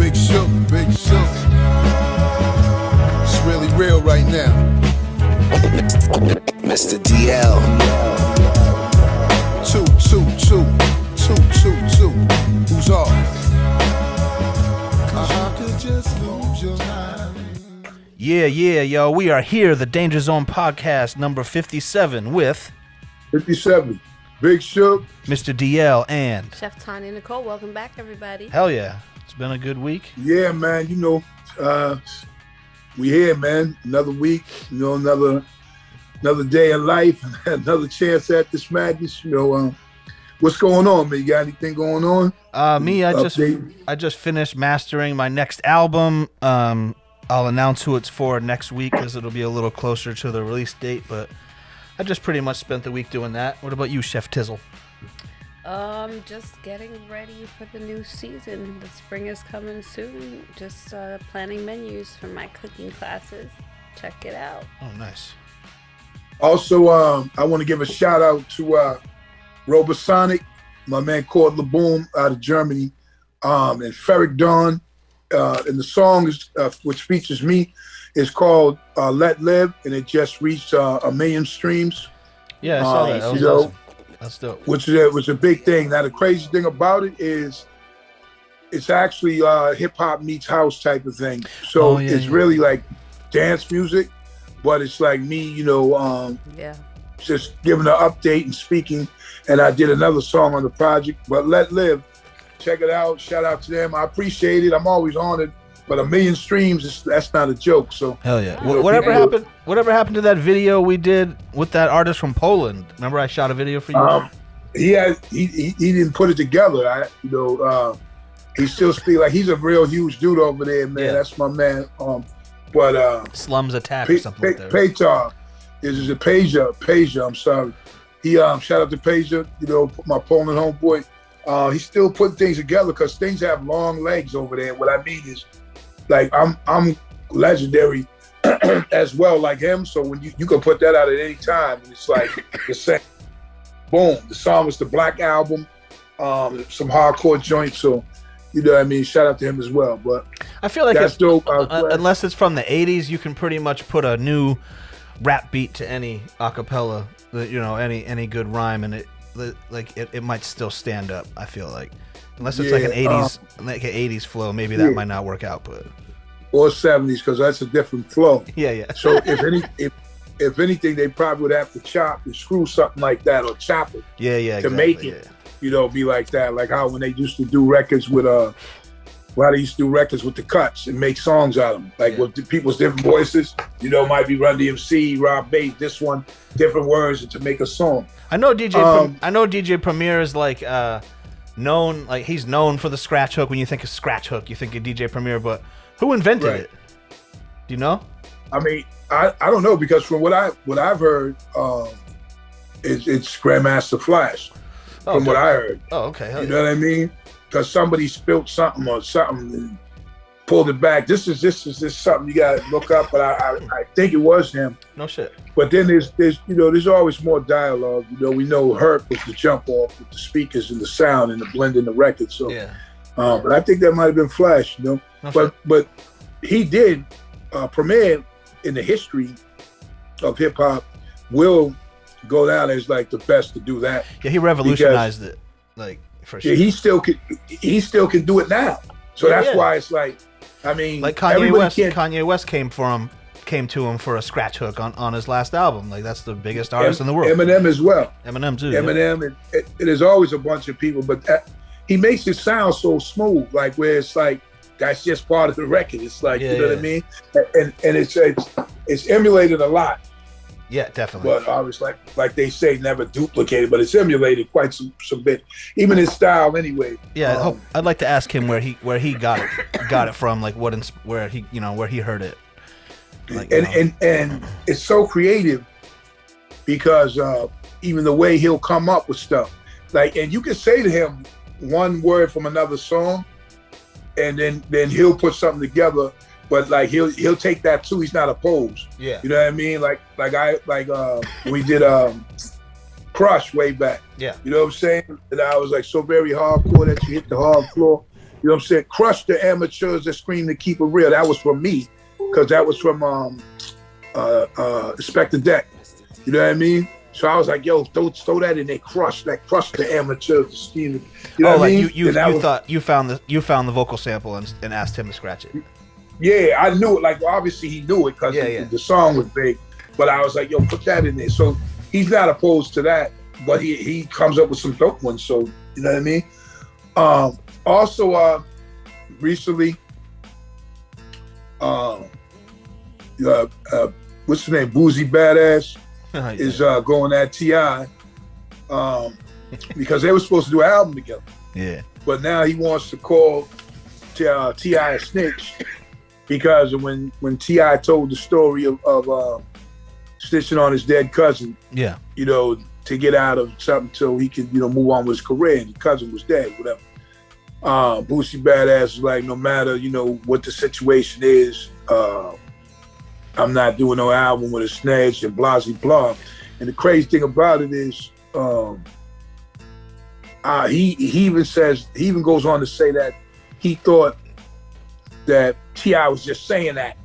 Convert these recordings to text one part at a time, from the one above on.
Big Shook, Big Shook. It's really real right now. Mr. DL. 2, 2, 2, 2, 2, 2. Who's off? 'Cause you could just lose your mind. Yeah, yo, we are here, the Danger Zone podcast, number 57, with 57. Big Shook. Mr. DL and Chef Tanya Nicole, welcome back, everybody. hell yeah, it's been a good week. Yeah, man, you know, we here, man. Another week, you know, another day of life, another chance at this madness. You know, what's going on, man? You got anything going on? I just finished mastering my next album. I'll announce who it's for next week because it'll be a little closer to the release date, but I just pretty much spent the week doing that. What about you, Chef Tizzle? Just getting ready for the new season. The spring is coming soon. Just planning menus for my cooking classes. Check it out. Oh, nice. Also, I want to give a shout out to Robosonic, my man Cord LeBoom out of Germany, and Ferric Dawn. And the song is, which features me, is called Let Live, and it just reached 1 million streams. Yeah, I saw that. That was you know, awesome. That's dope. Which was a big thing. Now, the crazy thing about it is it's actually hip-hop meets house type of thing. So it's really like dance music, but it's like me, you know, just giving an update and speaking. And I did another song on the project, but Let Live. Check it out. Shout out to them. I appreciate it. I'm always honored. But 1 million streams, that's not a joke. So hell yeah. You know, Whatever happened to that video we did with that artist from Poland? Remember I shot a video for you? He didn't put it together. He still speak like he's a real huge dude over there, man. Yeah. That's my man. But Slums Attack or something like that. Peja is it Peja? I'm sorry. He shout out to Peja. You know, my Poland homeboy. He's still putting things together because things have long legs over there. What I mean is, like, I'm legendary as well, like him. So when you can put that out at any time, and it's like the same. Boom. The song was the Black Album, some hardcore joints. So, you know what I mean? Shout out to him as well. But I feel like that's dope. Unless it's from the 80s, you can pretty much put a new rap beat to any acapella, you know, any good rhyme, and it might still stand up. I feel like, unless it's like an 80s flow, maybe that might not work out. But or 70s, because that's a different flow. Yeah. So if anything, they probably would have to chop and screw something like that, or chop it. To make it, you know, be like that. Like how when they used to do records with they used to do records with the cuts and make songs out of them, like with the people's different voices. You know, might be Run DMC, Rob Bass, this one, different words to make a song. I know DJ Premier is like known, like he's known for the scratch hook. When you think of scratch hook, you think of DJ Premier, but who invented it? Do you know? I mean, I don't know, because from what I've heard, it's Grandmaster Flash. From what I heard. Oh, okay. You know what I mean? Because somebody spilled something or something and pulled it back. This is something you gotta look up, but I think it was him. No shit. But then there's always more dialogue. You know, we know Herc was the jump off with the speakers and the sound and the blend in the record. So but I think that might have been Flash, you know. No but he did Premier in the history of hip hop will go down as like the best to do that. Yeah, he revolutionized it. Like for sure. Yeah, he still can do it now. So that's why it's like, I mean, like Kanye West came to him for a scratch hook on his last album. Like that's the biggest artist in the world. Eminem as well. Eminem too. Eminem, and there's always a bunch of people, but he makes it sound so smooth, like where it's like that's just part of the record. It's like you know what I mean, and it's emulated a lot. Yeah, definitely. But obviously, like they say, never duplicated, but it's emulated quite some bit, even his style anyway. Yeah, I'd like to ask him where he got it from, like where he heard it. Like, and it's so creative because even the way he'll come up with stuff, like, and you can say to him one word from another song, and then he'll put something together. But like he'll take that too. He's not opposed. Yeah, you know what I mean. Like we did Crush way back. Yeah, you know what I'm saying. And I was like so very hardcore that you hit the hard floor. You know what I'm saying? Crush the amateurs that scream to keep it real. That was from me, because that was from Inspector Deck. You know what I mean? So I was like, yo, throw that in there. Crush the amateurs that scream. You know what I mean? You found the vocal sample and asked him to scratch it. Yeah, I knew it. Like, obviously he knew it because the song was big. But I was like, yo, put that in there. So he's not opposed to that, but he comes up with some dope ones. So, you know what I mean? Also, recently, what's his name? Boozy Badass is going at T.I. Because they were supposed to do an album together. Yeah. But now he wants to call T.I. a snitch because when T.I. told the story of snitching on his dead cousin. Yeah. You know, to get out of something so he could, move on with his career. And his cousin was dead, whatever. Boosie Badass is like, no matter, what the situation is, I'm not doing no album with a snitch and blah, blah, blah. And the crazy thing about it is, he even goes on to say that he thought that T.I. was just saying that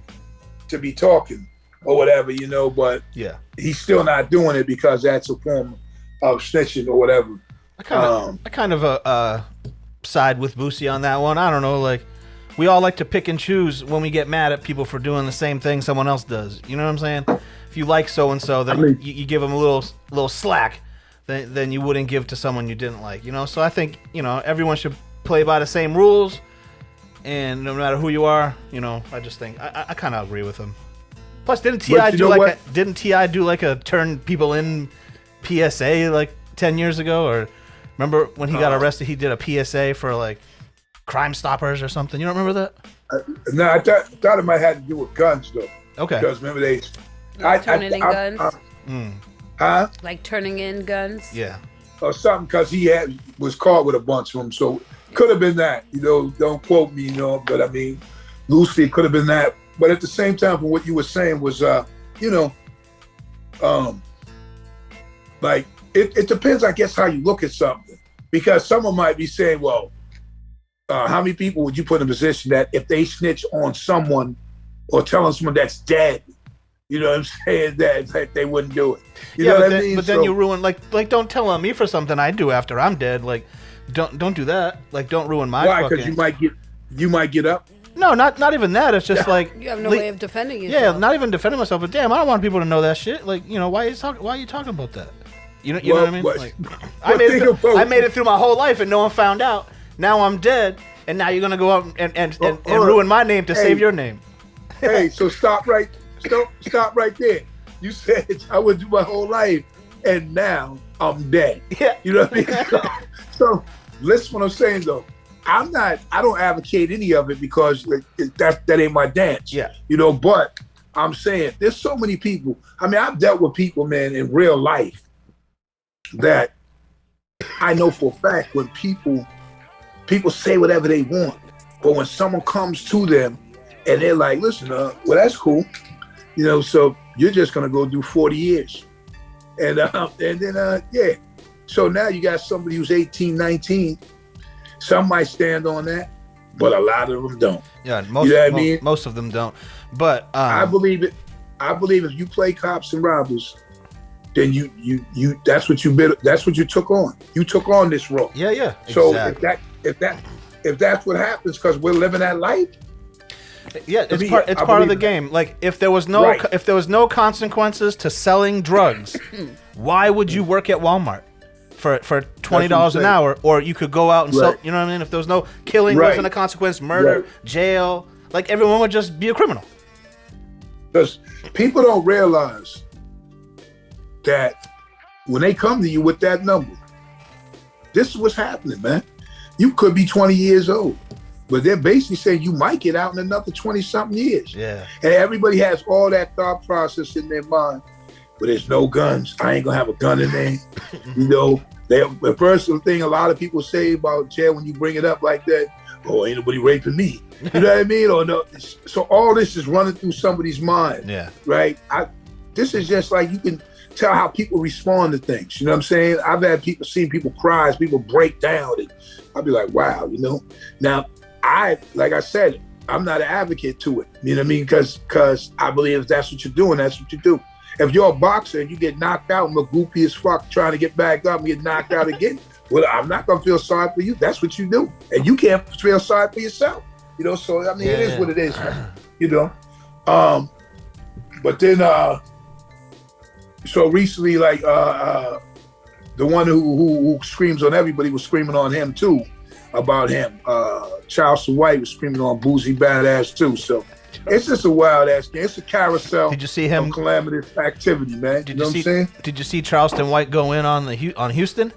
to be talking or whatever, but yeah, he's still not doing it because that's a form of snitching or whatever. I kind of side with Boosie on that one. I don't know, like, we all like to pick and choose when we get mad at people for doing the same thing someone else does. You know what I'm saying? If you like so and so, then you give them a little slack than you wouldn't give to someone you didn't like. So I think everyone should play by the same rules, and no matter who you are, I just think I kind of agree with him. Plus, didn't T.I. do like a turn people in PSA like 10 years ago? Or remember when he got arrested, he did a PSA for like Crime Stoppers or something. You don't remember that? No, I thought it might have to do with guns though. Okay. Because remember turning in guns. Huh? Like turning in guns. Yeah. Or something, because he was caught with a bunch of them. So could have been that. Don't quote me. But I mean, loosely it could have been that. But at the same time, from what you were saying was, like it depends, I guess, how you look at something. Because someone might be saying, well, how many people would you put in a position that if they snitch on someone or telling someone that's dead, you know what I'm saying, that they wouldn't do it? You know what I mean? But then you ruin, like don't tell on me for something I do after I'm dead. Like, don't do that. Like, don't ruin my Why? fucking... Because you might get up. No, not even that. It's just like you have no way of defending yourself. Yeah, not even defending myself. But damn, I don't want people to know that shit. Like, why are you talking about that? You know what I mean? Like, I made it through my whole life and no one found out. Now I'm dead, and now you're gonna go out and ruin my name to save your name. Hey, so stop right there. You said I would do my whole life, and now I'm dead. Yeah. You know what I mean? So listen, what I'm saying though. I don't advocate any of it because that ain't my dance. Yeah. But I'm saying there's so many people. I mean, I've dealt with people, man, in real life that I know for a fact when people say whatever they want, but when someone comes to them and they're like, listen, well, that's cool. So you're just gonna go do 40 years. And then yeah. So now you got somebody who's 18, 19. Some might stand on that, but a lot of them don't. Yeah, most of them don't. But I believe it. I believe if you play cops and robbers, then you that's what you took on. You took on this role. Yeah, yeah. So exactly. if that's what happens because we're living that life. Yeah, it's part of the game. Like if there was no consequences to selling drugs, why would you work at Walmart for $20 an hour? Or you could go out and sell. You know what I mean? If there was no killing, wasn't a consequence, murder, jail, like everyone would just be a criminal. Because people don't realize that when they come to you with that number, this is what's happening, man. You could be 20 years old, but they're basically saying you might get out in another 20-something years. Yeah. And everybody has all that thought process in their mind. But there's no guns. I ain't gonna have a gun in there. The first thing a lot of people say about jail when you bring it up like that, oh, ain't nobody raping me. You know what I mean? Or no. So all this is running through somebody's mind. Yeah. Right? This is just like you can tell how people respond to things. You know what I'm saying? I've had seen people cry, people break down, and I'll be like, wow, Now, like I said, I'm not an advocate to it. You know what I mean? Because I believe if that's what you're doing, that's what you do. If you're a boxer and you get knocked out and look goofy as fuck trying to get back up and get knocked out again, well, I'm not gonna feel sorry for you. That's what you do, and you can't feel sorry for yourself. You know, so I mean, it is what it is. You know, but then so recently, like the one who screams on everybody was screaming on him too about him. Charleston White was screaming on Boosie Badass too. So it's just a wild ass game. It's a carousel. Did you see him? Of calamitous activity, man. Did you know what I'm saying? Did you see Charleston White go in on Houston?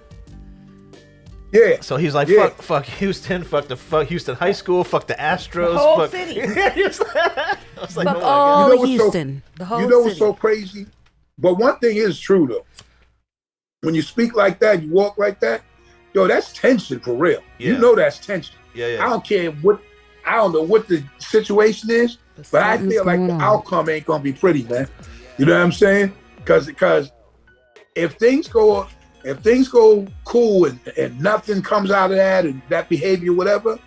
Yeah. So he's like, fuck Houston, fuck Houston High School, fuck the Astros, The whole fuck city. I was like, Fuck oh my all God. what's Houston. The whole You know what's city. so crazy? But one thing is true though. When you speak like that, you walk like that, yo, that's tension for real. Yeah. You know that's tension. Yeah. I don't care I don't know what the situation is, but I Something's feel like going the on. outcome ain't gonna be pretty, man. You know what I'm saying? Because if things go cool and nothing comes out of that and that behavior, whatever,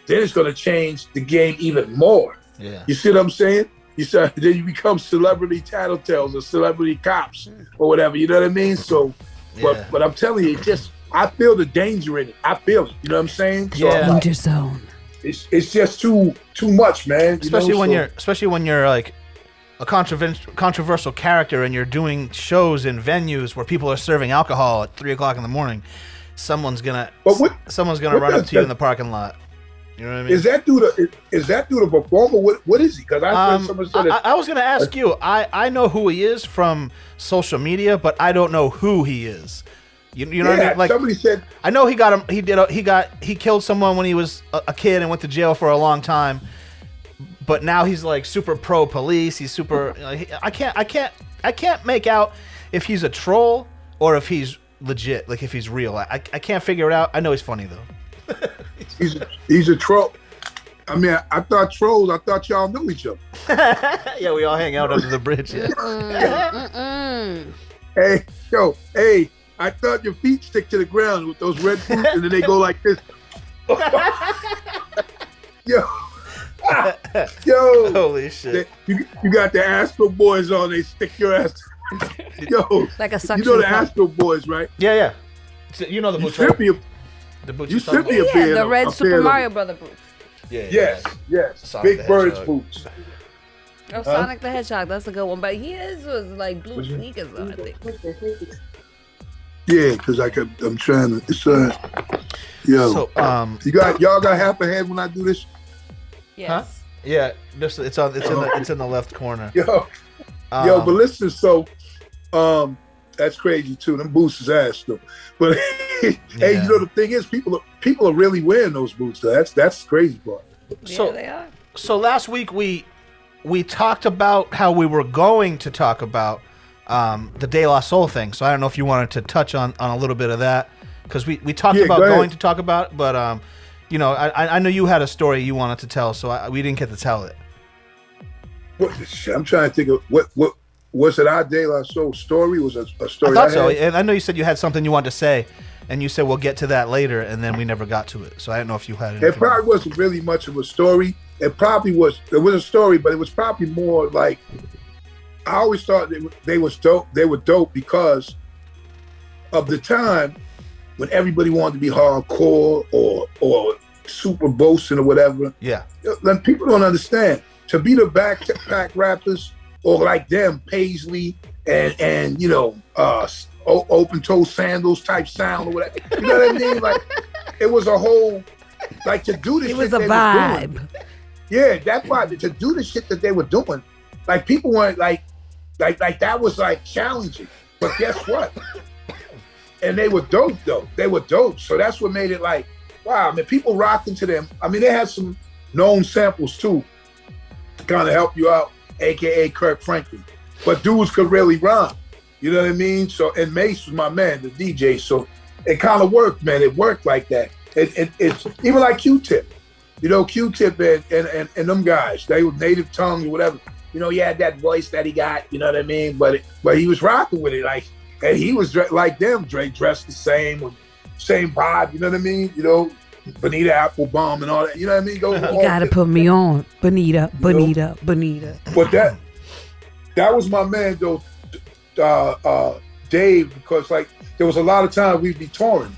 then it's gonna change the game even more. Yeah. You see what I'm saying? Then you become celebrity tattletales or celebrity cops or whatever. You know what I mean? So, but I'm telling you, I feel the danger in it. I feel it. You know what I'm saying? So Yeah. I'm like, Danger zone. it's just too much, man. Especially when you're like a controversial character and you're doing shows in venues where people are serving alcohol at 3:00 in the morning. Someone's gonna run up to you in the parking lot. You know what I mean? Is that due to performer? What is he? Because I heard someone said I was gonna ask you. I know who he is from social media, but I don't know who he is. You know what I mean? Like somebody said, I know he killed someone when he was a kid and went to jail for a long time. But now he's like super pro police. He's super. I can't make out if he's a troll or if he's legit. Like if he's real. I can't figure it out. I know he's funny though. he's a troll. I mean, I thought y'all knew each other. Yeah, we all hang out under the bridge. Yeah. Hey, I thought your feet stick to the ground with those red boots, and then they go like this. Yo. Holy shit. You got the Astro Boys on, they stick your ass. Yo, Like a suction you know the cup. Astro Boys, right? Yeah. So, you know the You boots, sent right? me The boots you you're talking sent me a about? pair. The of- red a Super pair of- Mario Brother boots. Yeah. Yes. Sonic Big the Bird's Hedgehog. boots. Oh, Sonic the Hedgehog. That's a good one. But his was like blue sneakers, though, I think. Yeah, because I'm trying to. It's yo. So y'all got half a head when I do this. Yes. yeah, it's in the left corner. Yo, but listen. So, that's crazy too. Them boots is ass though. But hey, Yeah. you know the thing is, people are really wearing those boots. Though. That's the crazy part. So Yeah, they are. So last week we talked about how we were going to talk about the De La Soul thing. So I don't know if you wanted to touch on a little bit of that because we talked about go ahead. going to talk about it, but I know you had a story you wanted to tell, so we didn't get to tell it. I'm trying to think of what was it. Our De La Soul story was a I story. thought so, had? and I know you said you had something you wanted to say, and you said we'll get to that later, and then we never got to it. So I don't know if you had anything. It probably wasn't really much of a story. It was a story, but it was probably more like I always thought they was dope. They were dope because of the time when everybody wanted to be hardcore or super boasting or whatever. Yeah. Then people don't understand. To be the backpack rappers or like them, Paisley and open toe sandals type sound or whatever. You know what I mean? Like it was a whole like to do this. It was shit a they was doing. vibe. Yeah, that's why to do the shit that they were doing, like people weren't like that was like challenging. But guess what? And they were dope though. They were dope. So that's what made it like, wow, I mean, people rocked into them. I mean, they had some known samples too to kind of help you out, aka Kirk Franklin. But dudes could really rhyme. You know what I mean? So and Mace was my man, the DJ. So it kind of worked, man. It worked like that. It's even like Q-Tip. You know, Q-Tip and them guys, they were native tongue or whatever. You know, he had that voice that he got, you know what I mean? But he was rocking with it. Like, and he was like them, Dre dressed the same, with same vibe, you know what I mean? You know, Bonita Applebum and all that. You know what I mean? Those You gotta put me on, Bonita. But that was my man though, Dave, because like there was a lot of times we'd be touring,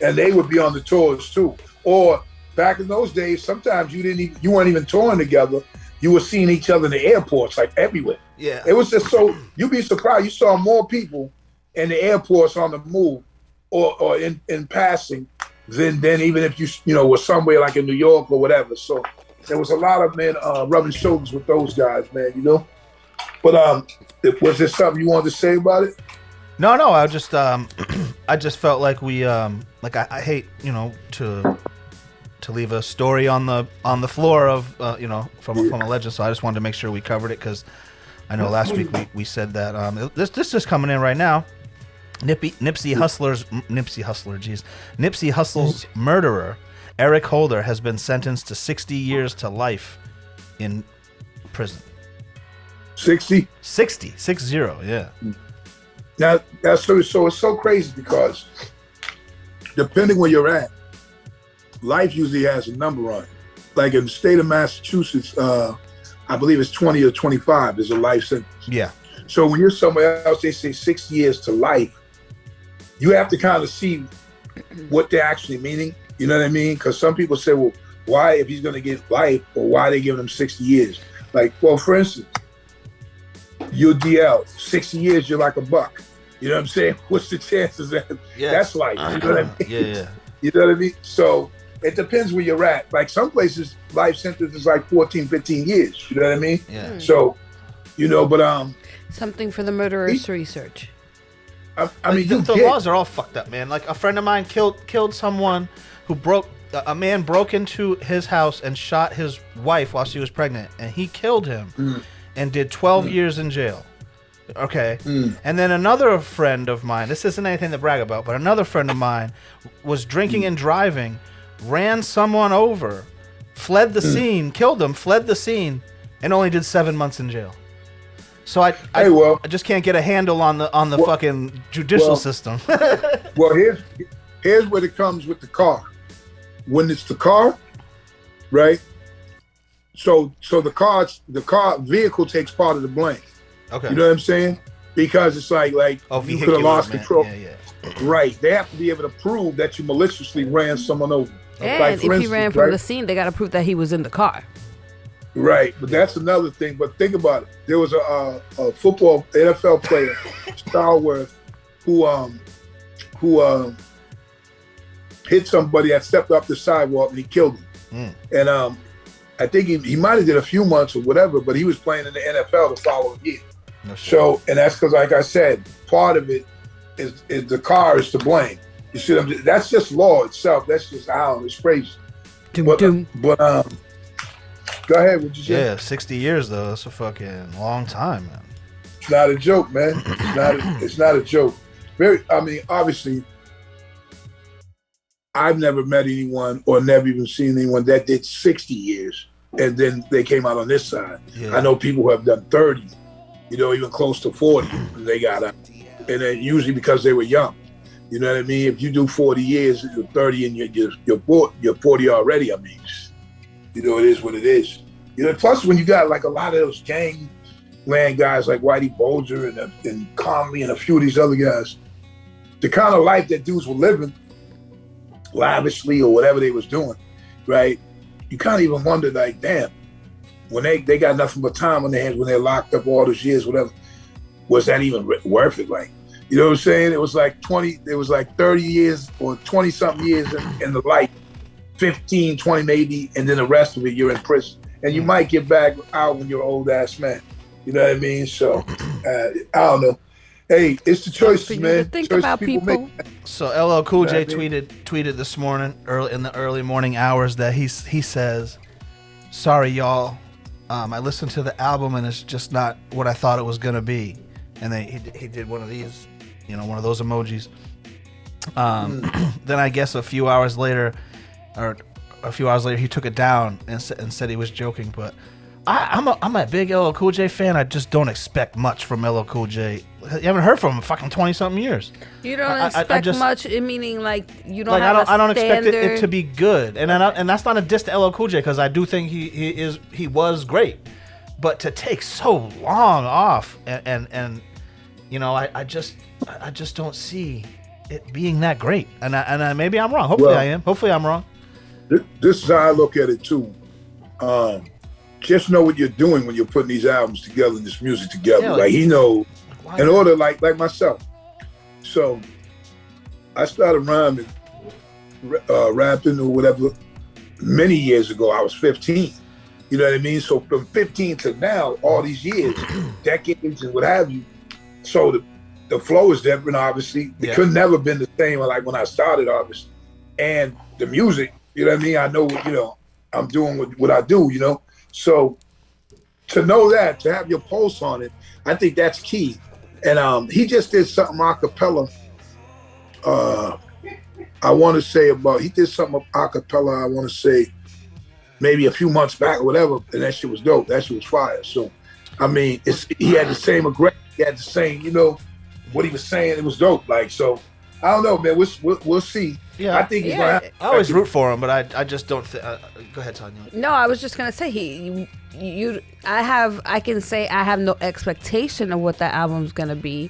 and they would be on the tours too. Or back in those days, sometimes you weren't even touring together. You were seeing each other in the airports, like everywhere. Yeah. It was just so, you'd be surprised. You saw more people in the airports on the move or in passing than even if you were somewhere like in New York or whatever. So there was a lot of men rubbing shoulders with those guys, man, you know? But was there something you wanted to say about it? No, I just I just felt like we like I hate, to leave a story on the floor of from a legend, so I just wanted to make sure we covered it because I know last week we said that this is coming in right now. Nipsey Hussle's murderer Eric Holder has been sentenced to 60 years to life in prison. 60? 60, yeah. Now that's so it's so crazy because depending where you're at, life usually has a number on it. Like in the state of Massachusetts, I believe it's 20 or 25 is a life sentence. Yeah. So when you're somewhere else, they say 6 years to life. You have to kind of see what they're actually meaning. You know what I mean? Because some people say, well, why, if he's going to get life, or why are they giving him 60 years? Like, well, for instance, you're DL, 60 years, you're like a buck. You know what I'm saying? What's the chances that that's life? You know what I mean? Yeah. You know what I mean? So it depends where you're at. Like some places, life sentence is like 14, 15 years. You know what I mean? Yeah. So, but something for the murderers to research. I mean, the laws are all fucked up, man. Like a friend of mine killed someone who a man broke into his house and shot his wife while she was pregnant, and he killed him and did 12 years in jail. Okay. And then another friend of mine, this isn't anything to brag about, but another friend of mine was drinking and driving, ran someone over, fled the scene, killed him, fled the scene, and only did 7 months in jail. So I just can't get a handle on the fucking judicial system. Well, here's what it comes with the car. When it's the car, right? So the car vehicle takes part of the blame. Okay. You know what I'm saying? Because it's like you could have lost control. Yeah. Right. They have to be able to prove that you maliciously ran someone over. And like, if he ran from the scene, they got to prove that he was in the car. Right, but that's another thing. But think about it. There was a football NFL player, Starworth, who hit somebody that stepped up the sidewalk and he killed him. And I think he might have did a few months or whatever, but he was playing in the NFL the following year. No shit. So, and that's because, like I said, part of it is the car is to blame. You see what I'm saying? That's just law itself. That's just it's crazy. But go ahead, what you say? Yeah, 60 years though. That's a fucking long time, man. It's not a joke, man. It's not a joke. Obviously, I've never met anyone or never even seen anyone that did 60 years and then they came out on this side. Yeah. I know people who have done 30, even close to 40, and they got out. And then usually because they were young. You know what I mean? If you do 40 years, you're 30 and you're 40 already. I mean, it is what it is. Plus when you got like a lot of those gangland guys like Whitey Bulger and Conley and a few of these other guys, the kind of life that dudes were living, lavishly or whatever they was doing, right? You kind of even wonder, like, damn, when they got nothing but time on their hands when they're locked up all those years, whatever, was that even worth it? Like, you know what I'm saying? It was like 30 years or 20 something years in the life, 15, 20 maybe, and then the rest of it you're in prison. And you might get back out when you're an old ass man. You know what I mean? So, I don't know. Hey, it's the choices, man. Think choices about people. So LL Cool J tweeted this morning, in the early morning hours, that he says, "Sorry, y'all. I listened to the album and it's just not what I thought it was gonna be." And he did one of these, one of those emojis. Then I guess a few hours later, he took it down and said he was joking. But I'm a big LL Cool J fan. I just don't expect much from LL Cool J You haven't heard from him in fucking 20-something years. You don't I expect just- much, meaning like you don't Like have I don't a expect standard. it to be good, and that's not a diss to LL Cool J because I do think he was great, but to take so long off and you know I just don't see it being that great, and maybe I'm wrong. Hopefully I am. Hopefully I'm wrong. This is how I look at it too. Just know what you're doing when you're putting these albums together and this music together. Yeah, like he knows, why in not? order, like myself. So I started rhyming, rapping or whatever many years ago. I was 15. You know what I mean? So from 15 to now, all these years, decades and what have you. So the flow is different, obviously. It could never been the same like when I started, obviously. And the music, you know what I mean? I know, you know, I'm doing what I do, you know? So to know that, to have your pulse on it, I think that's key. And he just did something a cappella. I want to say he did something a cappella, I want to say maybe a few months back or whatever, and that shit was dope. That shit was fire. So, I mean, he had the same aggression, he had the same, you know, what he was saying, it was dope. Like, so, I don't know, man, we'll see. Yeah, I think he's gonna have, I always root for him, but I just don't. Go ahead, Tanya. No, I was just gonna say I can say I have no expectation of what that album's gonna be,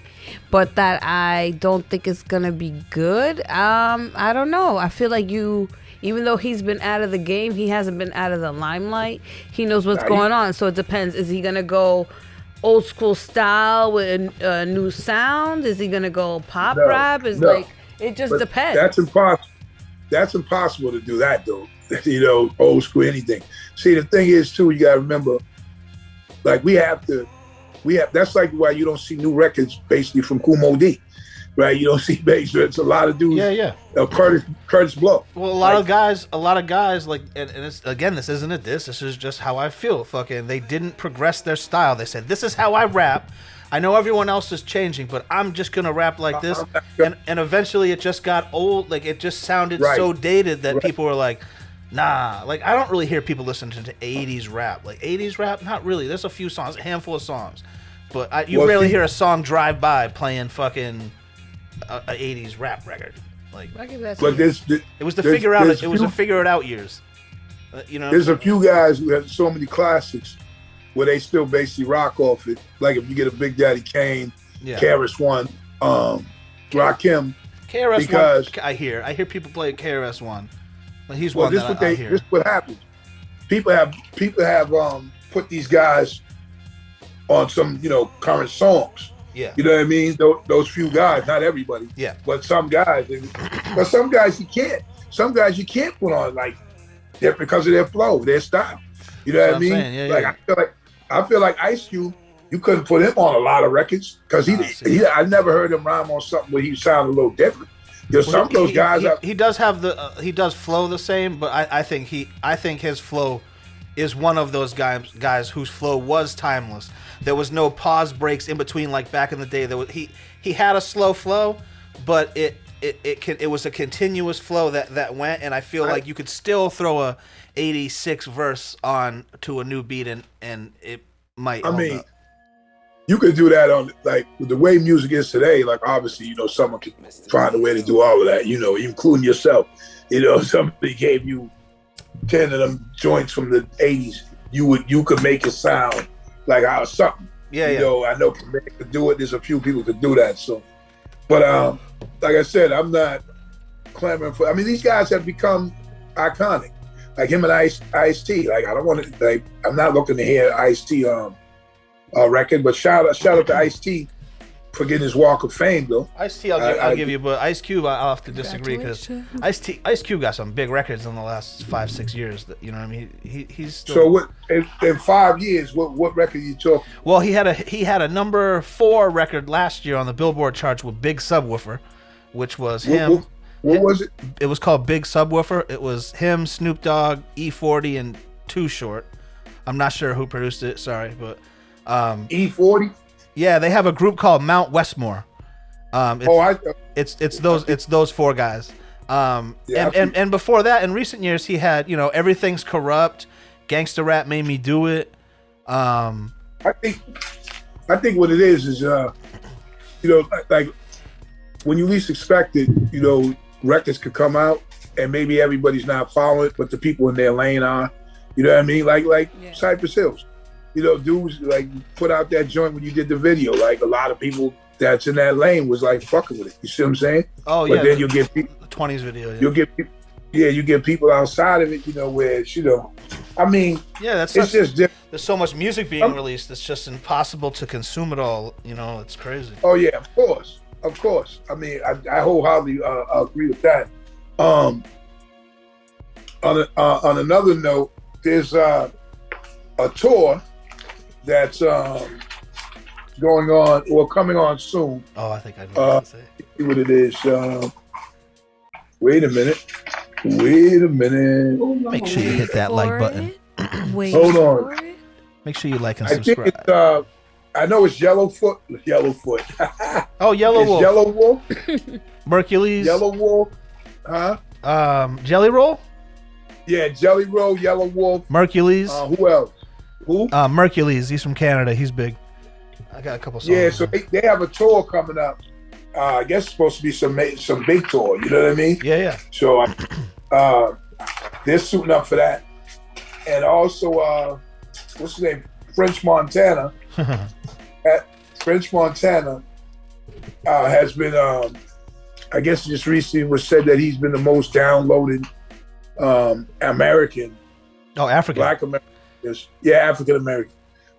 but that I don't think it's gonna be good. I don't know. I feel like even though he's been out of the game, he hasn't been out of the limelight. He knows what's going on, so it depends. Is he gonna go old school style with a new sound? Is he gonna go pop rap? It just depends. That's impossible. That's impossible to do that though. You know, old school anything. See, the thing is too, you gotta remember, like that's like why you don't see new records basically from Kool Moe Dee, right? You don't see basically it's a lot of dudes. Yeah. Curtis Blow. Well, a lot of guys like, and it's, again, this isn't a diss. This is just how I feel. Fucking, they didn't progress their style. They said, "This is how I rap. I know everyone else is changing, but I'm just gonna rap like this." And eventually, it just got old. Like, it just sounded so dated that people were like, "Nah." Like, I don't really hear people listening to 80s rap. Like 80s rap, not really. There's a few songs, a handful of songs, but you rarely hear a song drive by playing fucking a 80s rap record. Like, but it was the figure out. It was a figure it out years. You know, there's a few guys who have so many classics where they still basically rock off it. Like if you get a Big Daddy Kane, KRS-One, Rakim. KRS-One, I hear people play KRS-One. But he's one that I hear. This is what happens. People have put these guys on some, you know, current songs. Yeah. You know what I mean? Those few guys, not everybody. Yeah. But some guys, but some guys you can't. Some guys you can't put on like that because of their flow, their style. You know what I mean? Yeah. I feel like Ice Cube, you couldn't put him on a lot of records because I never heard him rhyme on something where he sounded a little different. Some of those guys he does have he does flow the same, but I think his flow is one of those guys whose flow was timeless. There was no pause breaks in between like back in the day. He had a slow flow, but it was a continuous flow that went, and I feel like you could still throw a 86 verse on to a new beat and it might hold up. You could do that on, like, with the way music is today. Like, obviously, you know, someone could find a way to do all of that, you know, including yourself. You know, somebody gave you 10 of them joints from the 80s. You could make it sound like something. You know, I know Premier could do it. There's a few people could do that. So, but like I said, I'm not clamoring for. I mean, these guys have become iconic. Like him and Ice-T. Like, I don't want to. Like, I'm not looking to hear Ice-T record, but shout out to Ice-T for getting his Walk of Fame, though. Ice-T, I'll give you, but Ice Cube, I'll have to disagree because Ice Cube got some big records in the last 5-6 years. That, you know what I mean? He's still... So what in 5 years? What record you talking? Well, he had a number 4 record last year on the Billboard charts with Big Subwoofer, which was him. What was it? It was called Big Subwoofer. It was him, Snoop Dogg, E40, and Too Short. I'm not sure who produced it. Sorry, but E40. Yeah, they have a group called Mount Westmore. It's those 4 guys. And before that, in recent years, he had, you know, Everything's Corrupt, Gangsta Rap Made Me Do It. I think what it is you know, like when you least expect it, you know, records could come out and maybe everybody's not following it, but the people in their lane are. You know what I mean? Like Cypress Hills. You know, dudes like put out that joint when you did the video. Like a lot of people that's in that lane was like fucking with it. You see what I'm saying? Oh but yeah. then you'll get people. The 20s video. Yeah. You get people outside of it. You know, where it's, you know, I mean, that's it's just different. There's so much music being released. It's just impossible to consume it all. You know, it's crazy. Oh yeah, of course. I mean, I wholeheartedly agree with that. On another note, there's a tour that's going on or coming on soon. Oh, I think I know what to say. See what it is. Wait a minute. Make sure you hit that like button. Wait. Hold on. Make sure you like and I think subscribe. it's I know it's Yellowfoot. Oh, Yellow It's Wolf. Yellow Wolf. Mercules. Yellow Wolf. Huh? Jelly Roll. Yeah, Jelly Roll, Yellow Wolf. Mercules. Who else? Who? Mercules. He's from Canada. He's big. I got a couple songs. Yeah, so they have a tour coming up. I guess it's supposed to be some big tour. You know what I mean? Yeah. So they're suiting up for that. And also, what's his name? French Montana. French Montana has been, I guess just recently was said that he's been the most downloaded American. Oh, African. Black American. Yeah, African American.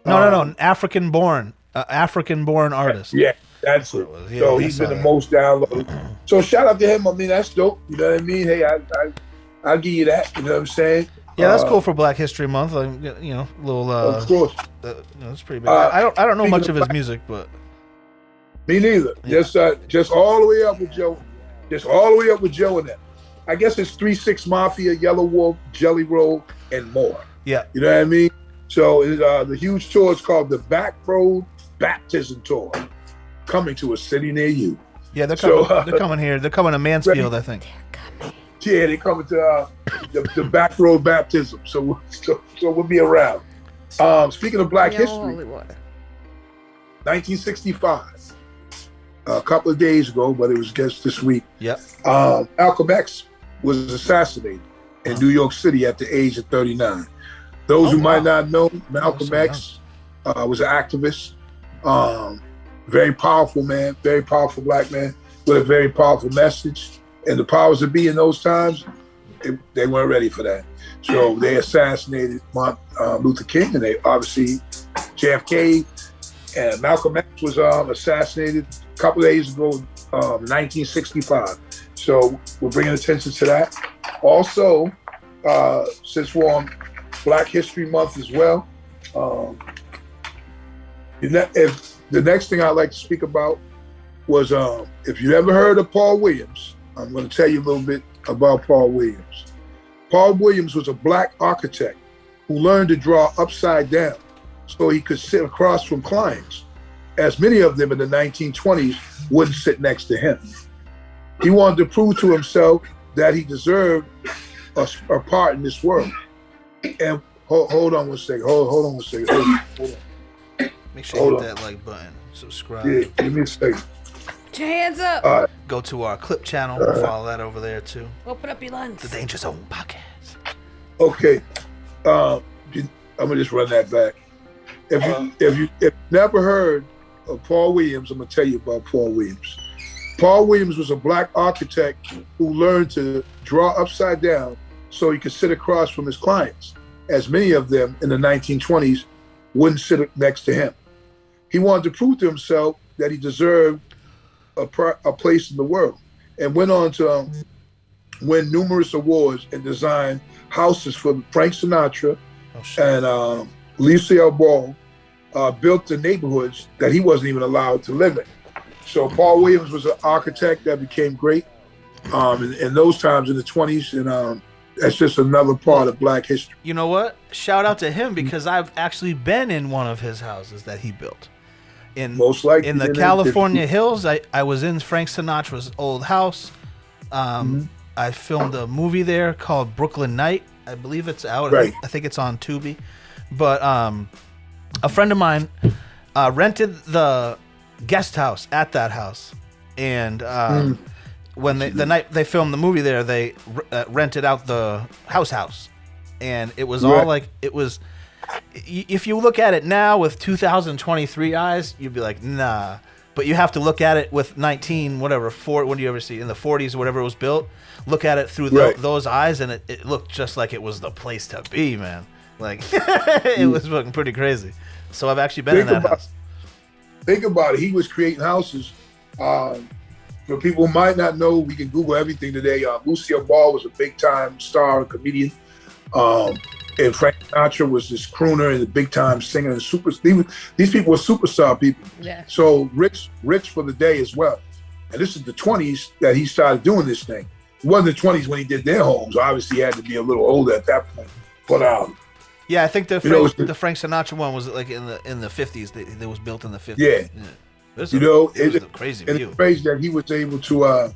No. African-born artist. Yeah, that's it. Yeah, so I he's saw been the that. most downloaded. So shout out to him. I mean, that's dope. You know what I mean? Hey, I'll give you that. You know what I'm saying? Yeah, that's cool for Black History Month. You know, little. Of course. It's pretty big. I don't know much of his music, but Me neither. Yeah. Just all the way up with Joe. Just all the way up with Joe and them. I guess it's 3-6 Mafia, Yellow Wolf, Jelly Roll, and more. yeah. You know what I mean? So the huge tour is called the Back Road Baptism Tour, coming to a city near you. Yeah, they're So, coming. They're coming here. They're coming to Mansfield, I think. Yeah, they coming to the Back Road Baptism. So we'll be around. Speaking of Black history, Holy water. 1965. A couple of days ago, but it was just this week. Yep. Malcolm X was assassinated in New York City at the age of 39. Those who might not know, Malcolm so X was an activist, very powerful man, very powerful black man with a very powerful message. And the powers that be in those times, they weren't ready for that. So they assassinated Luther King, and they obviously JFK, and Malcolm X was assassinated a couple of days ago, 1965. So we're bringing attention to that. Also, since we're on Black History Month as well, if the next thing I'd like to speak about was if you ever heard of Paul Williams, I'm going to tell you a little bit about Paul Williams. Paul Williams was a black architect who learned to draw upside down so he could sit across from clients, as many of them in the 1920s wouldn't sit next to him. He wanted to prove to himself that he deserved a part in this world. And hold on one second. Hold on one second. Hold on. Make sure you hit that like button. Subscribe. Yeah, give me a second. Put your hands up. Go to our clip channel. Follow that over there too. Open up your lungs. The Danger Zone podcast. Okay. I'm gonna just run that back. If you never heard of Paul Williams, I'm gonna tell you about Paul Williams. Paul Williams was a black architect who learned to draw upside down so he could sit across from his clients, as many of them in the 1920s wouldn't sit next to him. He wanted to prove to himself that he deserved a place in the world, and went on to win numerous awards and design houses for Frank Sinatra and Lucille Ball, built the neighborhoods that he wasn't even allowed to live in. So Paul Williams was an architect that became great in those times in the 20s, and that's just another part of Black history. You know what? Shout out to him, because I've actually been in one of his houses that he built. Most likely in the California hills. I was in Frank Sinatra's old house. I filmed a movie there called Brooklyn Night. I believe it's out. Right. I think it's on Tubi. But a friend of mine rented the guest house at that house, and when the night they filmed the movie there, they rented out the house, and it was all like it was. If you look at it now with 2023 eyes, you'd be like, nah. But you have to look at it with 19, whatever, when do you ever see in the 40s or whatever it was built? Look at it through those eyes, and it looked just like it was the place to be, man. Like it was fucking pretty crazy. So I've actually been in that house. Think about it. He was creating houses. For people who might not know, we can Google everything today. Lucille Ball was a big-time star and comedian. And Frank Sinatra was this crooner and a big-time singer and these people were superstar people. Yeah. So rich for the day as well. And this is the 20s that he started doing this thing. It wasn't the 20s when he did their homes. Obviously, he had to be a little older at that point. But yeah, I think the Frank Sinatra one was like in the 50s. It was built in the 50s. Yeah. It was a crazy and view. it's crazy that he was able to.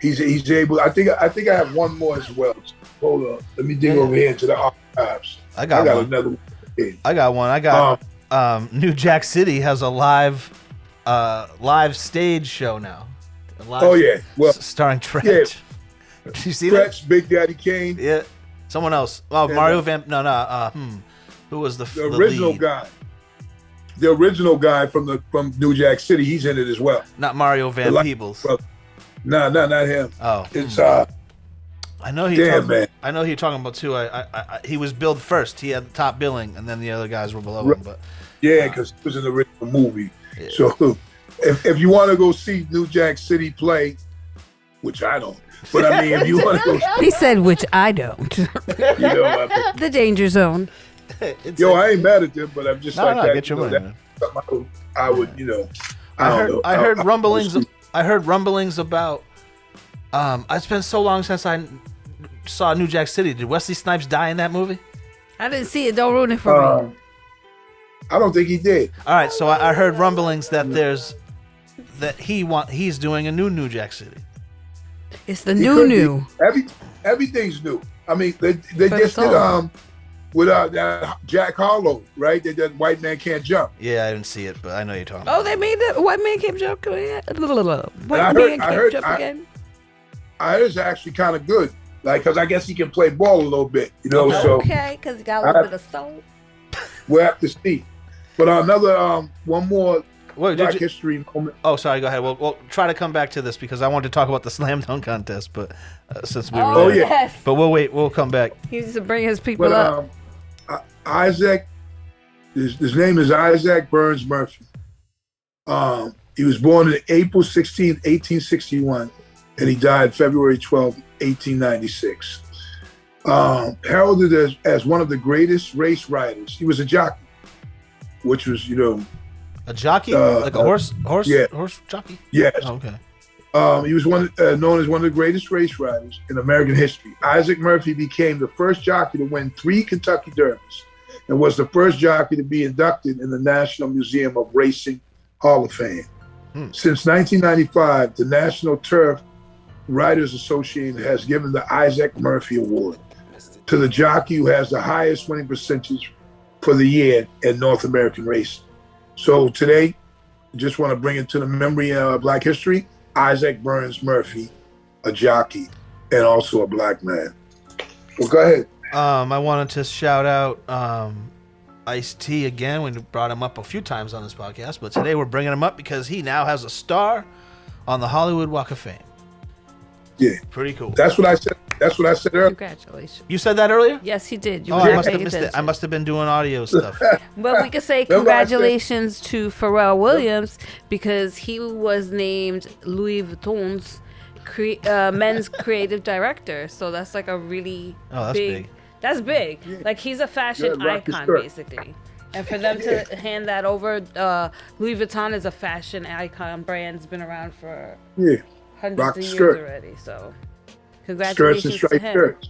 He's able. I think I have one more as well. Hold on. Let me dig over here into the archives. I got another one. I got one. I got New Jack City has a live stage show now. Starring Tretch. Yeah. Did you see Tretch, Big Daddy Kane. Yeah. Someone else. Oh, Mario Van. Who was the original lead? guy? The original guy from New Jack City. He's in it as well. Not Mario Van Peebles. No, not him. Oh, it's I know he. Man. I know who you're talking about too. He was billed first. He had the top billing, and then the other guys were below him. But yeah, because it was in the original movie. Yeah. So if you want to go see New Jack City play, which I don't, but I mean, if you want to go, He said, which I don't. The danger zone. I ain't mad at them, but I'm just that. Get your money, man. I would, I heard rumblings. I heard rumblings about. It's been so long since I saw New Jack City. Did Wesley Snipes die in that movie? I didn't see it. Don't ruin it for me. I don't think he did. All right, so I heard rumblings that he's doing a new Jack City. It's the new. Everything's new. I mean, they just did with Jack Harlow, right? They did White Man Can't Jump. Yeah, I didn't see it, but I know you're talking about. Oh, they made the White Man Can't Jump again. Again. I heard it's actually kind of good, like, because I guess he can play ball a little bit, So okay, because he got a little bit of soul. We'll have to see. But another one more Black history moment. Oh, sorry. Go ahead. We'll try to come back to this because I wanted to talk about the slam dunk contest, but since we were there. Yes. But we'll wait. We'll come back. He used to bring his people up. Isaac, his name is Isaac Burns Murphy. He was born on April 16, 1861, and he died February 12, 1896. Heralded as one of the greatest race riders. He was a jockey, which was, a jockey, like a horse jockey. Yes. Oh, okay. He was known as one of the greatest race riders in American history. Isaac Murphy became the first jockey to win 3 Kentucky Derbies and was the first jockey to be inducted in the National Museum of Racing Hall of Fame. Since 1995, the National Turf Riders Association has given the Isaac Murphy Award to the jockey who has the highest winning percentage for the year in North American racing. So today, just want to bring it to the memory of Black history, Isaac Burns Murphy, a jockey and also a black man. Well, go ahead. I wanted to shout out Ice-T again. We brought him up a few times on this podcast, but today we're bringing him up because he now has a star on the Hollywood Walk of Fame. Yeah. Pretty cool. That's what I said. That's what I said earlier. Congratulations. You said that earlier? Yes, he did. I must have missed it. I must have been doing audio stuff. Well, we could say congratulations to Pharrell Williams because he was named Louis Vuitton's men's creative director. So that's like a really big. That's big. Yeah. Like he's a fashion icon basically. And for them to hand that over, Louis Vuitton is a fashion icon brand. It's been around for hundreds of years already. So congratulations to him. Shirts.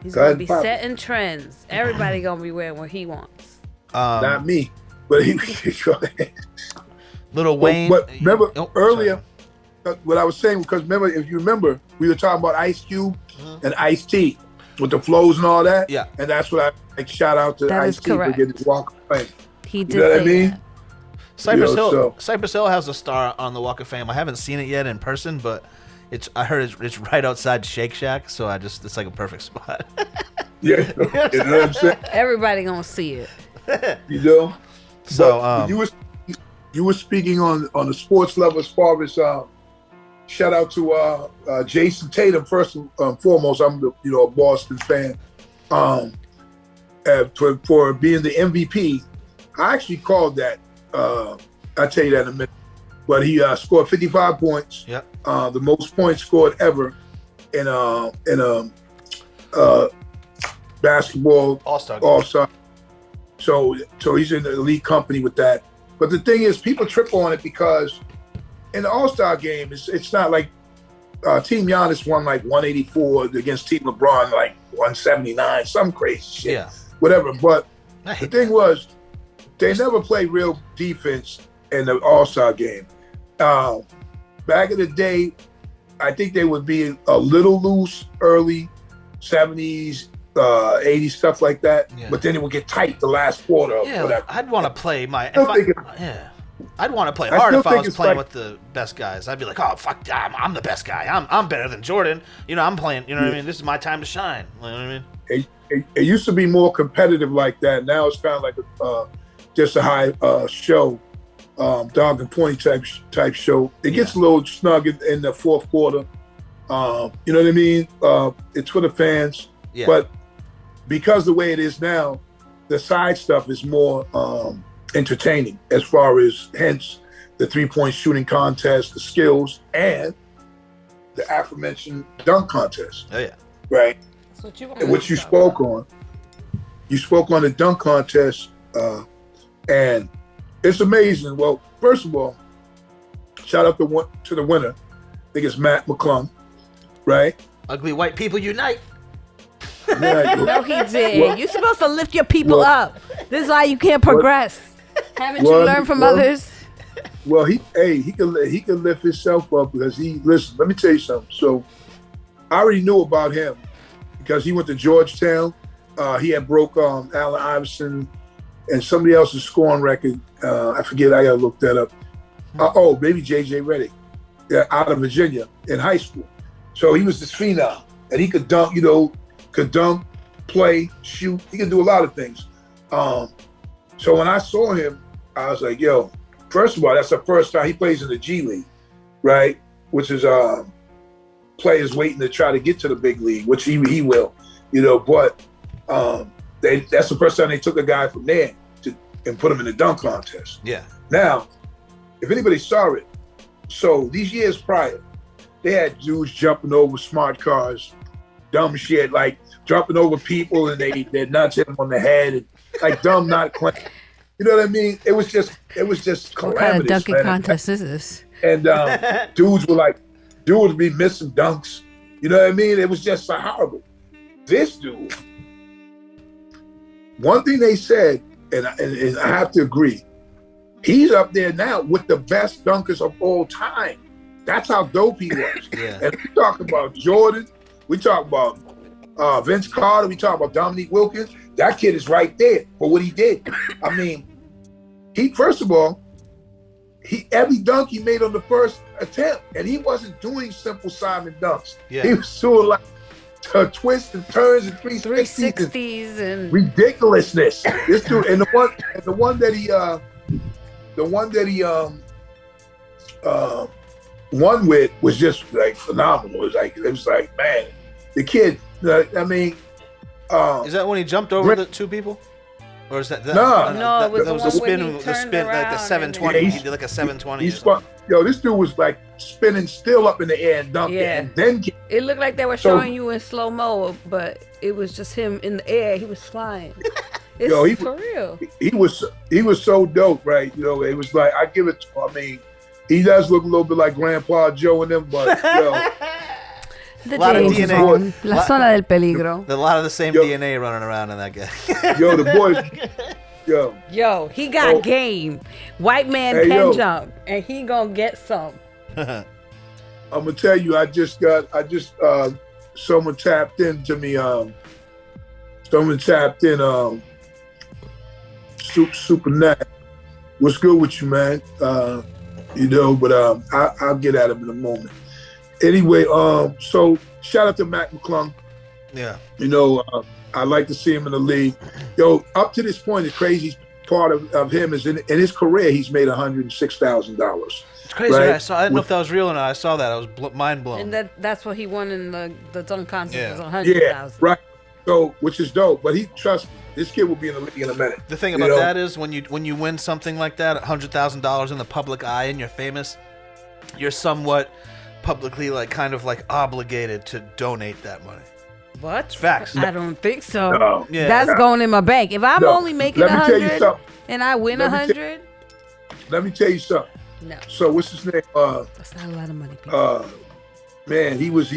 He's going to be setting trends. Everybody going to be wearing what he wants. Not me. But he Lil Wayne. But remember earlier, what I was saying, because remember, if you remember, we were talking about Ice Cube and Ice-T with the flows and all that. Yeah. And that's what I shout out to Ice-T for getting his Walk of Fame. He did say that. Cypress Hill has a star on the Walk of Fame. I haven't seen it yet in person, but I heard it's right outside Shake Shack, so it's like a perfect spot. Yeah, you know what I'm saying? Everybody gonna see it. You know. So But you were speaking on the sports level as far as shout out to Jason Tatum first and foremost. I'm a Boston fan. For being the MVP, I actually called that. I'll tell you that in a minute. But he scored 55 points. Yep. The most points scored ever in a basketball All-Star. So he's in the elite company with that. But the thing is, people trip on it because in the All-Star game, it's not like Team Giannis won like 184 against Team LeBron like 179, some crazy shit. Yeah. Whatever. But the thing was, they never played real defense in the All-Star game. Back in the day, I think they would be a little loose early 70s, 80s, stuff like that. Yeah. But then it would get tight the last quarter. Yeah, whatever. I'd want to play I'd want to play hard if I was playing with the best guys. I'd be like, oh fuck, I'm the best guy. I'm better than Jordan. I'm playing. You know what I mean? This is my time to shine. You know what I mean? It used to be more competitive like that. Now it's kind of like just a high show, dog and pony type show. It gets a little snug in the fourth quarter. You know what I mean? It's for the fans. Yeah. But because the way it is now, the side stuff is more entertaining as far as, hence, the three-point shooting contest, the skills, and the aforementioned dunk contest. Oh, yeah. Right? That's what you and what you spoke on. You spoke on the dunk contest, and it's amazing. Well, first of all, shout out to the winner. I think it's Matt McClung, right? Ugly white people unite. No, he did. Well, you're supposed to lift your people up. This is why you can't progress. Haven't you learned from others? Well, he can lift himself up because listen, let me tell you something. So I already knew about him because he went to Georgetown. He had broke Allen Iverson and somebody else's scoring record. I forget. I gotta look that up. Maybe J.J. Redick, out of Virginia in high school. So he was this phenom, and he could dunk. Could dunk, play, shoot. He could do a lot of things. So when I saw him, I was like, yo, first of all, that's the first time he plays in the G League, right? Which is players waiting to try to get to the big league, which he will, but that's the first time they took a guy from there and put him in the dunk contest. Yeah. Now, if anybody saw it, so these years prior, they had dudes jumping over smart cars, dumb shit, like jumping over people and they're nuts hit them on the head and like dumb not claim. You know what I mean? It was just calamitous. What kind of dunking contest is this? And dudes would be missing dunks. You know what I mean? It was just so horrible. This dude, one thing they said, and I have to agree, he's up there now with the best dunkers of all time. That's how dope he was. Yeah. And we talk about Jordan, we talk about Vince Carter, we talk about Dominique Wilkins. That kid is right there for what he did. I mean, first of all, every dunk he made on the first attempt, and he wasn't doing simple Simon dunks. Yeah. He was doing like twists and turns and 360s and ridiculousness. This dude, and the one that he won with was just like phenomenal. It was like man, the kid. I mean, is that when he jumped over the two people? Or is that no? It was the spin, like the 720. He did like a 720. This dude was like spinning still up in the air and dunking. Yeah. And then it looked like they were showing you in slow mo, but it was just him in the air. He was flying. It's for real. He was so dope, right? It was like I give it. I mean, he does look a little bit like Grandpa Joe and them, but a lot of DNA. La zona del peligro. A lot of the same DNA running around in that guy. The boys. Yo, he got game. White man can jump, and he gonna get some. I'm gonna tell you, someone tapped into me. Someone tapped in Super Nat, What's good with you, man? But I'll get at him in a moment. Anyway, so shout out to Mac McClung. Yeah. I like to see him in the league. Yo, up to this point, the craziest part of him is in his career, he's made $106,000. It's crazy. Right? I didn't know if that was real or not. I saw that. I was mind blown. And that's what he won in the dunk contest. Yeah. Was 100,000. Yeah, right. So, which is dope. But trust me, this kid will be in the league in a minute. The thing about that is when you win something like that, $100,000 in the public eye, and you're famous, you're somewhat publicly kind of obligated to donate that money. What? Facts. I don't think so. No. Yeah. That's going in my bank. If I'm only making Let me tell you 100 something. and I win Let me 100, Let me tell you something. no, So what's his name? that's not a lot of money. People. Man, he was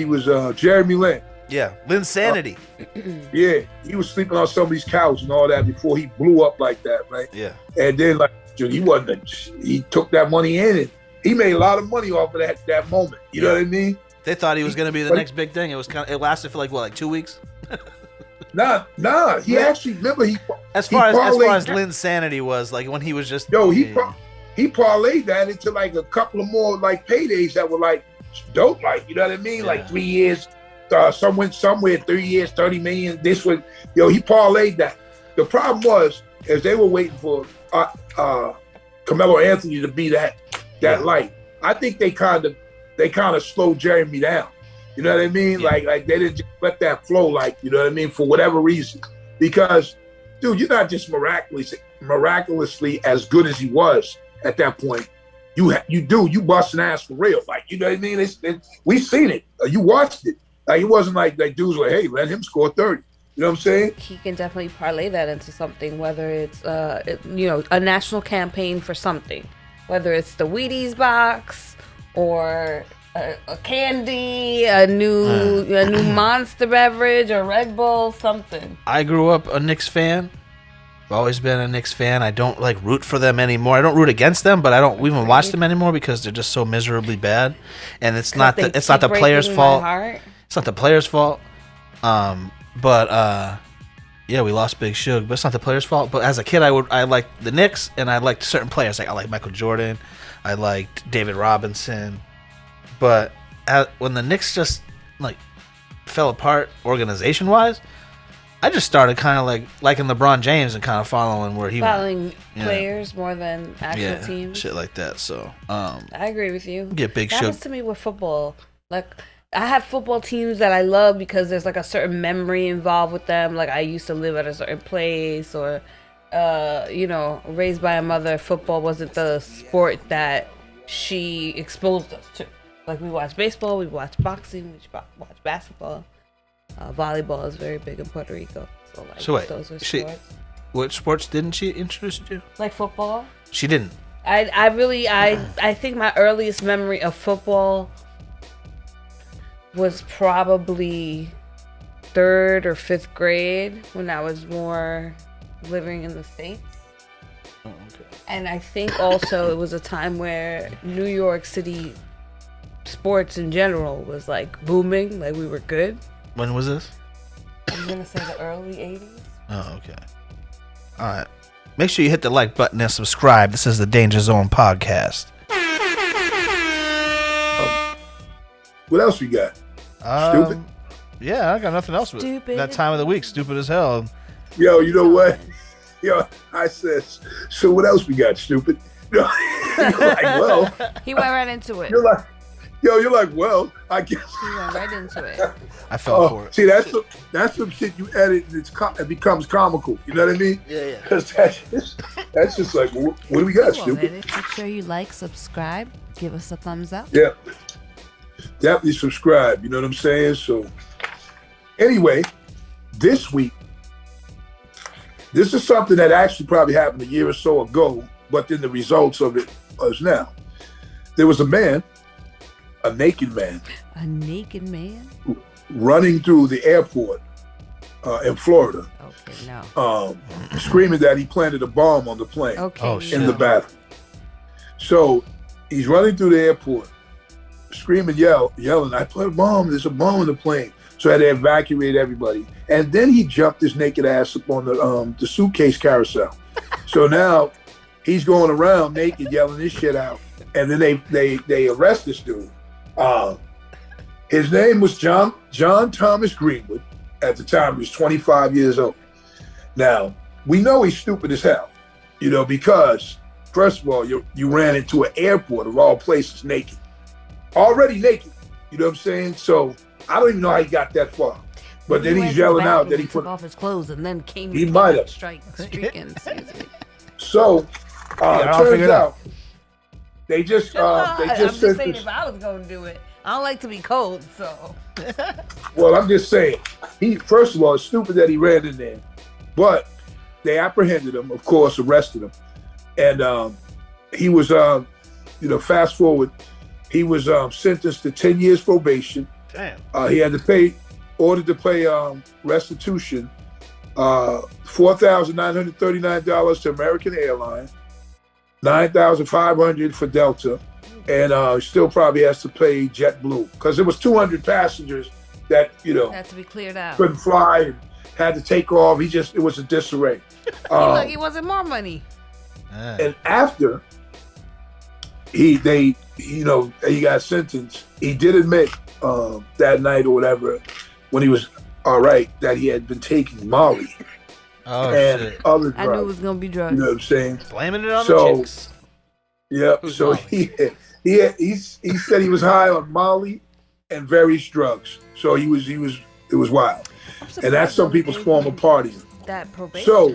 Jeremy Lin. Yeah, Linsanity. Yeah, he was sleeping on somebody's couch and all that before he blew up like that, right? Yeah. And then he took that money in and he made a lot of money off of that moment. You know what I mean? They thought he was going to be the next big thing. It was it lasted for 2 weeks. Nah. He actually remember As far as Linsanity was when he was just he parlayed that into a couple of more paydays that were dope, you know what I mean? Yeah. 3 years. Some went somewhere 3 years, 30 million. This one, he parlayed that. The problem was, as they were waiting for Carmelo Anthony to be that light. I think they kind of slowed Jeremy down. You know what I mean? Yeah. Like they didn't just let that flow. You know what I mean? For whatever reason, because dude, you're not just miraculously as good as he was at that point. You busting ass for real. You know what I mean? We seen it. You watched it. It wasn't like dudes were, hey, let him score 30. You know what I'm saying? He can definitely parlay that into something, whether it's a national campaign for something, whether it's the Wheaties box or a candy, a new Monster beverage or Red Bull, something. I grew up a Knicks fan. I've always been a Knicks fan. I don't root for them anymore. I don't root against them, but I don't even watch them anymore because they're just so miserably bad. And it's not the players' fault. It's not the players' fault. Yeah, we lost Big Suge, but it's not the players' fault. But as a kid, I liked the Knicks, and I liked certain players. I liked Michael Jordan, I liked David Robinson. But when the Knicks just fell apart organization-wise, I just started kind of liking LeBron James and kind of following where he following players more than actual teams, shit like that. So I agree with you. Get Big Suge. That happens to me with football. I have football teams that I love because there's a certain memory involved with them. I used to live at a certain place, or raised by a mother. Football wasn't the sport that she exposed us to. We watch baseball, we watch boxing, we watch basketball. Volleyball is very big in Puerto Rico. So wait, those are sports. What sports didn't she introduce you to? Football. She didn't. I think my earliest memory of football was probably 3rd or 5th grade when I was more living in the States. Oh, okay. And I think also it was a time where New York City sports in general was booming, we were good. When was this? I'm gonna say the early 80s. Oh, okay. All right. Make sure you hit the like button and subscribe. This is the Danger Zone podcast. What else we got? Stupid? Yeah, I got nothing else. Stupid. That time of the week, stupid as hell. Yo, you know what? Yo, I said, so what else we got, stupid? You're well. He went right into it. You're like, well, I guess. He went right into it. I fell for it. See, that's some shit you edit and it becomes comical. You know what I mean? Yeah. Because that's just what do we got, stupid? Make sure you subscribe, give us a thumbs up. Yeah. Definitely subscribe. You know what I'm saying? So, anyway, this week, this is something that actually probably happened a year or so ago, but then the results of it is now. There was a naked man. A naked man? Running through the airport in Florida. Okay, no. Screaming that he planted a bomb on the plane in the bathroom. So he's running through the airport, screaming, yelling, I put a bomb, there's a bomb in the plane. So I had to evacuate everybody. And then he jumped his naked ass up on the suitcase carousel. So now he's going around naked yelling this shit out. And then they arrest this dude. His name was John Thomas Greenwood. At the time, he was 25 years old. Now, we know he's stupid as hell, because first of all, you ran into an airport of all places naked. Already naked, you know what I'm saying? So I don't even know how he got that far. But then he's yelling out that he took off his clothes and then came. He might have streaking. So turns out they just I'm just saying if I was gonna do it, I don't like to be cold, so. Well, I'm just saying, first of all, it's stupid that he ran in there, but they apprehended him, of course, arrested him, and he was, fast forward, he was sentenced to 10 years probation. Damn. He had to ordered to pay restitution, $4,939 to American Airlines, $9,500 for Delta, and still probably has to pay JetBlue because there was 200 passengers that had to be cleared out, couldn't fly and had to take off. It was a disarray. He wasn't more money. And after he got sentenced, he did admit that night or whatever when he was all right that he had been taking Molly and shit. other drugs. I knew it was gonna be drugs. You know what I'm saying? Blaming it on the chicks. Yeah. So he said he was high on Molly and various drugs. So it was wild. And that's some people's form of partying. That probation. So,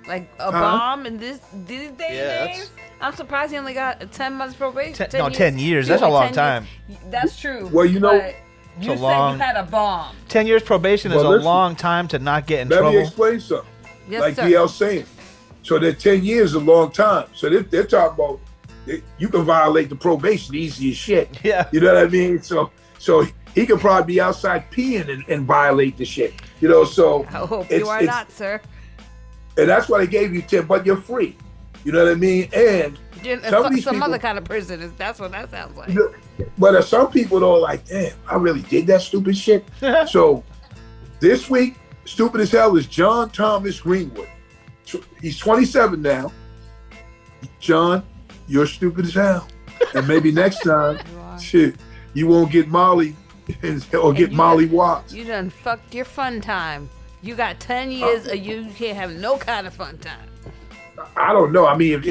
like a bomb in these days. Yeah, I'm surprised he only got 10 months probation. 10 years. That's a long time. That's true. Well, you know, but you said you had a bomb. 10 years probation is a long time to not get in trouble. Let me explain something. Yes, like sir. DL saying. So that 10 years is a long time. So they're talking about you can violate the probation easy as shit. Yeah. You know what I mean? So he could probably be outside peeing and violate the shit. So I hope you are not, sir. And that's why they gave you 10, but you're free. You know what I mean? And some other kind of prison. That's what that sounds like. But some people though, like, damn, I really did that stupid shit. So this week, stupid as hell is John Thomas Greenwood. He's 27 now. John, you're stupid as hell. And maybe next time, shit, you won't get Molly or get Molly Watts. You done fucked your fun time. You got 10 years or you can't have no kind of fun time. I don't know. I mean, if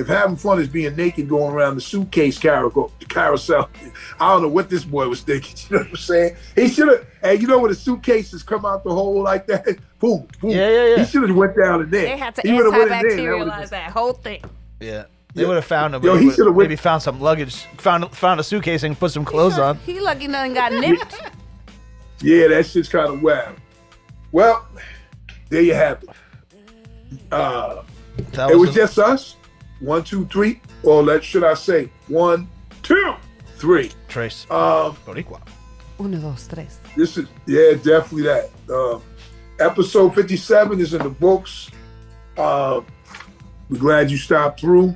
having fun is being naked going around the suitcase carousel, I don't know what this boy was thinking. You know what I'm saying? He should have. And you know when the suitcases come out the hole like that, boom, boom. Yeah. He should have went down in there. They had to antibacterialize that whole thing. Yeah. They would have found him. Yo, maybe found some luggage, found a suitcase and put some clothes on. He lucky nothing got nipped. Yeah, that shit's kind of wild. Well, there you have it. It was just us. 1, 2, 3, or should I say 1, 2, 3? Trace. Boricua. 1, 2, 3. This is definitely that. Episode 57 is in the books. We're glad you stopped through.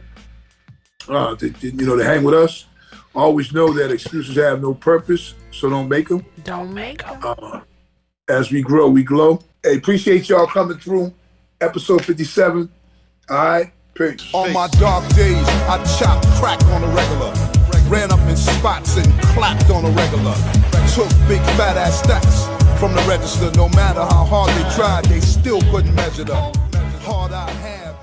To hang with us. Always know that excuses have no purpose, so don't make them. Don't make them. As we grow, we glow. Hey, appreciate y'all coming through. Episode 57. All right, peace. On my dark days, I chopped crack on the regular. Ran up in spots and clapped on the regular. Took big fat ass stacks from the register. No matter how hard they tried, they still couldn't measure the hard I have.